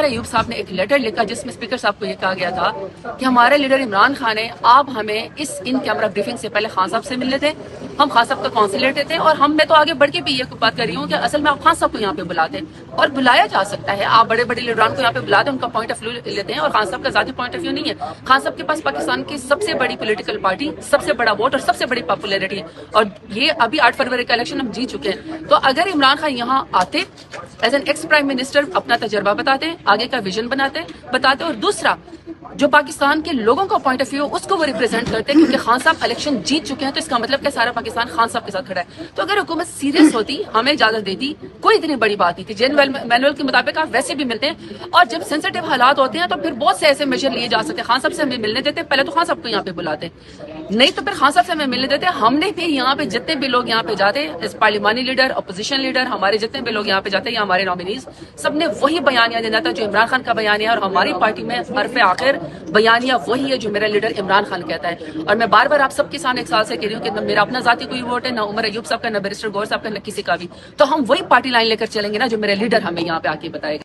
ایوب صاحب نے ایک لیٹر لکھا جس میں اسپیکر صاحب کو یہ کہا گیا تھا کہ ہمارے لیڈر عمران خان ہے، آپ ہمیں اس ان کیمرہ بریفنگ سے پہلے خان صاحب سے ملنے تھے، ہم خان صاحب کا کونسل لیتے تھے، اور میں تو آگے بڑھ کے بھی یہ بات کر رہی ہوں کہ اصل میں آپ خان صاحب کو یہاں پہ بلاتے ہیں اور بلایا جا سکتا ہے، آپ بڑے بڑے لیڈران کو یہاں پہ بلاتے ہیں، ان کا پوائنٹ آف ویو لیتے ہیں، اور خان صاحب کا ذاتی پوائنٹ آف ویو نہیں ہے۔ خان صاحب کے پاس پاکستان کی سب سے بڑی پولیٹیکل پارٹی، سب سے بڑا ووٹ اور سب سے بڑی پاپولیرٹی ہے، اور یہ ابھی 8 فروری کا الیکشن ہم جیت چکے ہیں۔ تو اگر عمران خان یہاں آتے as an ex prime minister, اپنا تجربہ بتاتے، آگے کا ویژن بتاتے، اور دوسرا جو پاکستان کے لوگوں کا پوائنٹ آف ویو اس کو وہ ریپرزینٹ کرتے ہیں، کیونکہ خان صاحب الیکشن جیت چکے ہیں، تو اس کا مطلب کہ سارا پاکستان خان صاحب کے ساتھ کھڑا ہے۔ تو اگر حکومت سیریس ہوتی، ہمیں اجازت دیتی، کوئی اتنی بڑی بات نہیں تھی، جن مینول کے مطابق آپ ویسے بھی ملتے ہیں، اور جب سینسٹیو حالات ہوتے ہیں تو پھر بہت سے ایسے میجر لیے جا سکتے ہیں۔ خان صاحب سے ہمیں ملنے دیتے، پہلے تو خان صاحب کو یہاں پہ بلاتے، نہیں تو پھر خان صاحب سے ہمیں ملنے دیتے، ہم نے بھی یہاں پہ جتنے بھی لوگ یہاں پہ جاتے، پارلیمانی لیڈر، اپوزیشن لیڈر، ہمارے جتنے بھی لوگ یہاں پہ جاتے ہیں یا ہمارے نامینیز، سب نے وہی بیانیہ دینا تھا جو عمران خان کا بیانیہ ہے، اور ہماری پارٹی میں حرف آخر بیانیہ وہی ہے جو میرا لیڈر عمران خان کہتا ہے۔ اور میں بار بار آپ سب کے سامنے ایک سال سے کہہ رہی ہوں کہ نہ میرا اپنا ذاتی کوئی ووٹ ہے، نہ عمر ایوب صاحب کا، نہ بیرسٹر گور صاحب کا، نہ کسی کا بھی، تو ہم وہی پارٹی لائن لے کر چلیں گے نا جو میرا لیڈر ہمیں یہاں پہ آ کے بتائے گا۔